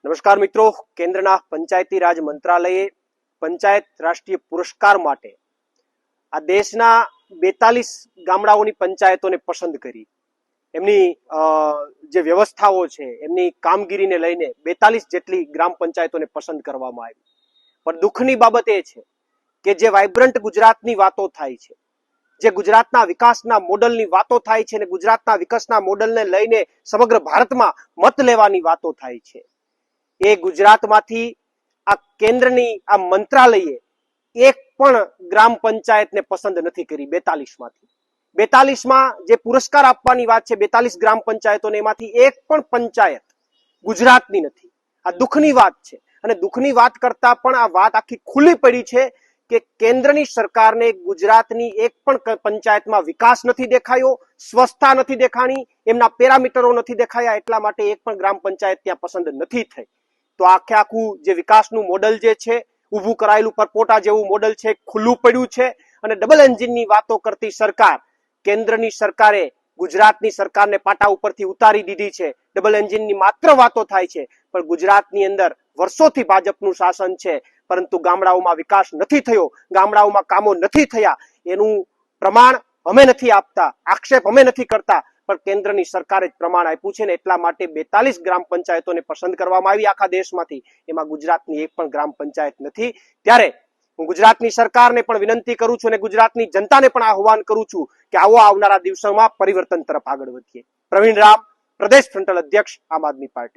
નમસ્કાર મિત્રો, કેન્દ્રના પંચાયતી રાજ મંત્રાલયે પંચાયત રાષ્ટ્રીય પુરસ્કાર માટે આ દેશના 42 ગામડાઓની પંચાયતોને પસંદ કરી. એમની જે વ્યવસ્થાઓ છે, એમની કામગીરીને લઈને 42 જેટલી ગ્રામ પંચાયતોને પસંદ કરવામાં આવી. પણ દુઃખની બાબત એ છે કે જે વાઇબ્રન્ટ ગુજરાતની વાતો થાય છે, જે ગુજરાતના વિકાસના મોડલની વાતો થાય છે, ને ગુજરાતના વિકાસના મોડલને લઈને સમગ્ર ભારતમાં મત લેવાની વાતો થાય છે, એ ગુજરાતમાંથી આ કેન્દ્રની આ મંત્રાલયે એક પણ ગ્રામ પંચાયતને પસંદ નથી કરી. 42 માંથી 42 માં જે પુરસ્કાર આપવાની વાત છે, 42 ગ્રામ પંચાયતોને, એમાંથી એક પણ પંચાયત ગુજરાતની નથી. આ દુઃખની વાત છે. અને દુઃખની વાત કરતા પણ આ વાત આખી ખુલ્લી પડી છે કે કેન્દ્રની સરકારને ગુજરાતની એક પણ પંચાયતમાં વિકાસ નથી દેખાયો, સ્વચ્છતા નથી દેખાણી, એમના પેરામીટરો નથી દેખાયા, એટલા માટે એક પણ ગ્રામ પંચાયત ત્યાં પસંદ નથી થઈ. તો આખે આખું જે વિકાસનું મોડલ જે છે, ઊભું કરાયેલું પરપોટા જેવું મોડલ છે, ખુલ્લું પડ્યું છે. અને ડબલ એન્જિનની વાતો કરતી સરકાર, કેન્દ્રની સરકારે ગુજરાતની સરકારને પાટા ઉપરથી ઉતારી દીધી છે. ડબલ એન્જિનની માત્ર વાતો થાય છે, પણ ગુજરાતની અંદર વર્ષોથી ભાજપનું શાસન છે, પરંતુ ગામડાઓમાં વિકાસ નથી થયો, ગામડાઓમાં કામો નથી થયા. એનું પ્રમાણ અમે નથી આપતા, આક્ષેપ અમે નથી કરતા, પણ કેન્દ્રની સરકારે જ પ્રમાણ આપ્યું છે. ને એટલા માટે 42 ગ્રામ પંચાયતોને પસંદ કરવામાં આવી આખા દેશમાંથી, એમાં ગુજરાતની એક પણ ગ્રામ પંચાયત નથી. ત્યારે હું ગુજરાતની સરકારને પણ વિનંતી કરું છું અને ગુજરાતની જનતાને પણ આહવાન કરું છું કે આવો આવનારા દિવસોમાં પરિવર્તન તરફ આગળ વધીએ. પ્રવીણ રામ, પ્રદેશ ફ્રન્ટલ અધ્યક્ષ, આમ આદમી પાર્ટી.